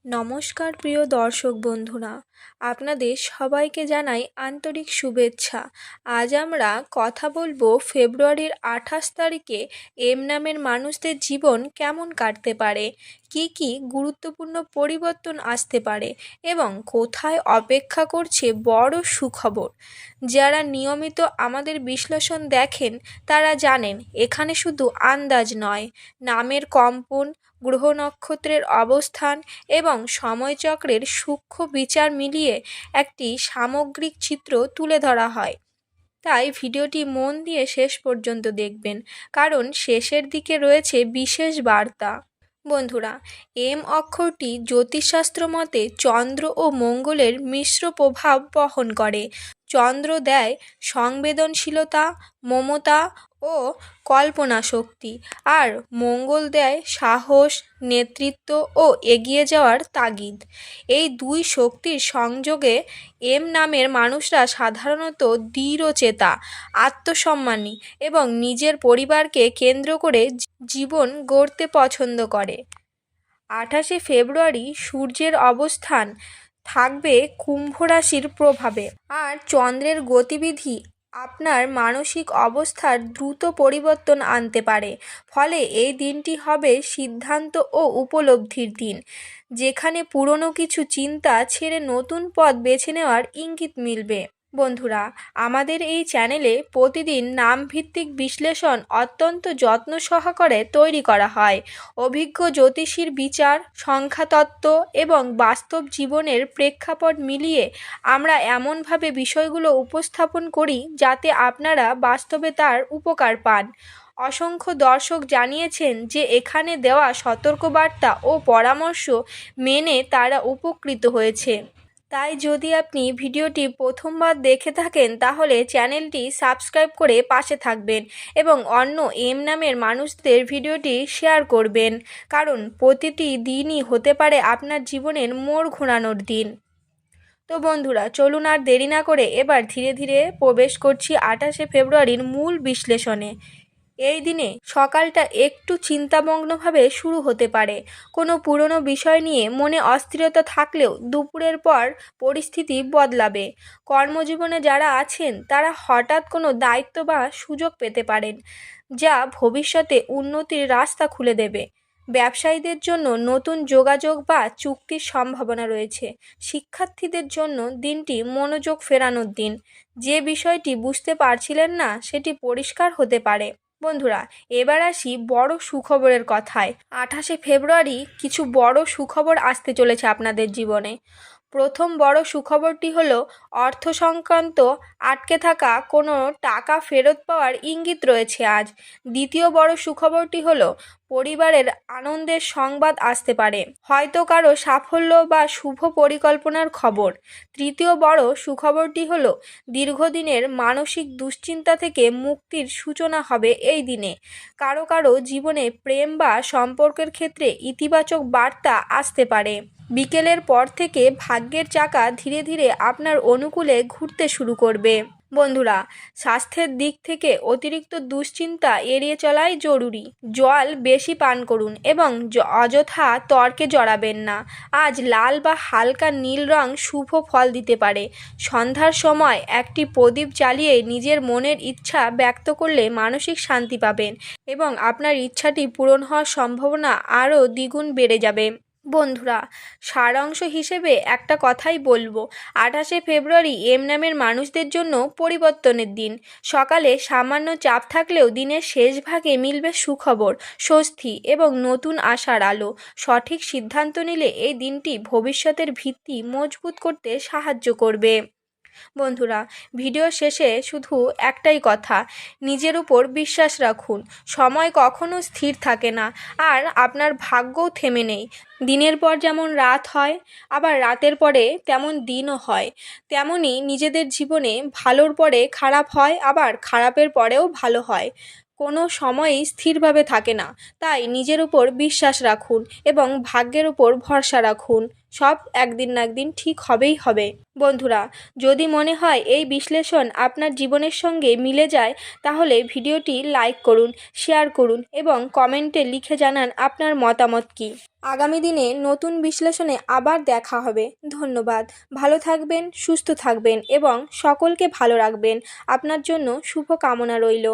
নমস্কার প্রিয় দর্শক বন্ধুরা, আপনাদের সবাইকে জানাই আন্তরিক শুভেচ্ছা। আজ আমরা কথা বলবো ফেব্রুয়ারির 28 তারিখে এম নামের মানুষদের জীবন কেমন কাটতে পারে, কি কি গুরুত্বপূর্ণ পরিবর্তন আসতে পারে এবং কোথায় অপেক্ষা করছে বড় সুখবর। যারা নিয়মিত আমাদের বিশ্লেষণ দেখেন তারা জানেন এখানে শুধু আন্দাজ নয়, নামের কম্পন, গ্রহ নক্ষত্রের অবস্থান এবং সময়চক্রের সূক্ষ্ম বিচার মিলিয়ে একটি সামগ্রিক চিত্র তুলে ধরা হয়। তাই ভিডিওটি মন দিয়ে শেষ পর্যন্ত দেখবেন, কারণ শেষের দিকে রয়েছে বিশেষ বার্তা। বন্ধুরা, এম অক্ষরটি জ্যোতিষশাস্ত্র মতে চন্দ্র ও মঙ্গলের মিশ্র প্রভাব বহন করে। চন্দ্র দেয় সংবেদনশীলতা, মমতা ও কল্পনা শক্তি, আর মঙ্গল দেয় সাহস, নেতৃত্ব ও এগিয়ে যাওয়ার তাগিদ। এই দুই শক্তির সংযোগে এম নামের মানুষরা সাধারণত দৃঢ়চেতা, আত্মসম্মানী এবং নিজের পরিবারকে কেন্দ্র করে জীবন গড়তে পছন্দ করে। 28শে ফেব্রুয়ারি সূর্যের অবস্থান থাকবে কুম্ভ রাশির প্রভাবে, আর চন্দ্রের গতিবিধি আপনার মানসিক অবস্থার দ্রুত পরিবর্তন আনতে পারে। ফলে এই দিনটি হবে সিদ্ধান্ত ও উপলব্ধির দিন, যেখানে পুরনো কিছু চিন্তা ছেড়ে নতুন পথ বেছে নেওয়ার ইঙ্গিত মিলবে। বন্ধুরা, আমাদের এই চ্যানেলে প্রতিদিন নামভিত্তিক বিশ্লেষণ অত্যন্ত যত্ন সহকারে তৈরি করা হয়। অভিজ্ঞ জ্যোতিষীর বিচার, সংখ্যাতত্ত্ব এবং বাস্তব জীবনের প্রেক্ষাপট মিলিয়ে আমরা এমনভাবে বিষয়গুলো উপস্থাপন করি যাতে আপনারা বাস্তবে তার উপকার পান। অসংখ্য দর্শক জানিয়েছেন যে এখানে দেওয়া সতর্কবার্তা ও পরামর্শ মেনে তারা উপকৃত হয়েছে। তাই যদি আপনি ভিডিওটি প্রথমবার দেখে থাকেন তাহলে চ্যানেলটি সাবস্ক্রাইব করে পাশে থাকবেন এবং অন্য এম নামের মানুষদের ভিডিওটি শেয়ার করবেন, কারণ প্রতিটি দিনই হতে পারে আপনার জীবনের মোড় ঘোরানোর দিন। তো বন্ধুরা, চলুন আর দেরি না করে এবার ধীরে ধীরে প্রবেশ করছি 28শে ফেব্রুয়ারির মূল বিশ্লেষণে। এই দিনে সকালটা একটু চিন্তামগ্নভাবে শুরু হতে পারে। কোনো পুরনো বিষয় নিয়ে মনে অস্থিরতা থাকলেও দুপুরের পর পরিস্থিতি বদলাবে। কর্মজীবনে যারা আছেন তারা হঠাৎ কোনো দায়িত্ব বা সুযোগ পেতে পারেন, যা ভবিষ্যতে উন্নতির রাস্তা খুলে দেবে। ব্যবসায়ীদের জন্য নতুন যোগাযোগ বা চুক্তির সম্ভাবনা রয়েছে। শিক্ষার্থীদের জন্য দিনটি মনোযোগ ফেরানোর দিন। যে বিষয়টি বুঝতে পারছিলেন না সেটি পরিষ্কার হতে পারে। বন্ধুরা, এবার আসি বড় সুখবরের কথায়। 28শে ফেব্রুয়ারি কিছু বড় সুখবর আসতে চলেছে আপনাদের জীবনে। প্রথম বড় সুখবরটি হলো অর্থ সংক্রান্ত আটকে থাকা কোনো টাকা ফেরত পাওয়ার ইঙ্গিত রয়েছে আজ। দ্বিতীয় বড় সুখবরটি হলো পরিবারের আনন্দের সংবাদ আসতে পারে, হয়তো কারো সাফল্য বা শুভ পরিকল্পনার খবর। তৃতীয় বড় সুখবরটি হলো দীর্ঘদিনের মানসিক দুশ্চিন্তা থেকে মুক্তির সূচনা হবে এই দিনে। কারো কারো জীবনে প্রেম বা সম্পর্কের ক্ষেত্রে ইতিবাচক বার্তা আসতে পারে। বিকেলের পর থেকে ভাগ্যের চাকা ধীরে ধীরে আপনার অনুকূলে ঘুরতে শুরু করবে। বন্ধুরা, স্বাস্থ্যের দিক থেকে অতিরিক্ত দুশ্চিন্তা এড়িয়ে চলাই জরুরি। জল বেশি পান করুন এবং অযথা তর্কে জড়াবেন না। আজ লাল বা হালকা নীল রং শুভ ফল দিতে পারে। সন্ধ্যার সময় একটি প্রদীপ জ্বালিয়ে নিজের মনের ইচ্ছা ব্যক্ত করলে মানসিক শান্তি পাবেন এবং আপনার ইচ্ছাটি পূরণ হওয়ার সম্ভাবনা আরও দ্বিগুণ বেড়ে যাবে। বন্ধুরা, সারাংশ হিসেবে একটা কথাই বলবো, 28শে ফেব্রুয়ারি এম নামের মানুষদের জন্য পরিবর্তনের দিন। সকালে সামান্য চাপ থাকলেও দিনের শেষ ভাগে মিলবে সুখবর, স্বস্তি এবং নতুন আশার আলো। সঠিক সিদ্ধান্ত নিলে এই দিনটি ভবিষ্যতের ভিত্তি মজবুত করতে সাহায্য করবে। বন্ধুরা, ভিডিও শেষে শুধু একটাই কথা, নিজের উপর বিশ্বাস রাখুন। সময় কখনো স্থির থাকে না, আর আপনার ভাগ্যও থেমে নেই। দিনের পর যেমন রাত হয়, আবার রাতের পরে তেমন দিনও হয়, তেমনই নিজেদের জীবনে ভালোর পরে খারাপ হয়, আবার খারাপের পরেও ভালো হয়। কোনো সময়ই স্থিরভাবে থাকে না, তাই নিজের উপর বিশ্বাস রাখুন এবং ভাগ্যের উপর ভরসা রাখুন। সব একদিন না একদিন ঠিক হবেই হবে। বন্ধুরা, যদি মনে হয় এই বিশ্লেষণ আপনার জীবনের সঙ্গে মিলে যায়, তাহলে ভিডিওটি লাইক করুন, শেয়ার করুন এবং কমেন্টে লিখে জানান আপনার মতামত কী। আগামী দিনে নতুন বিশ্লেষণে আবার দেখা হবে। ধন্যবাদ। ভালো থাকবেন, সুস্থ থাকবেন এবং সকলকে ভালো রাখবেন। আপনার জন্য শুভ কামনা রইল।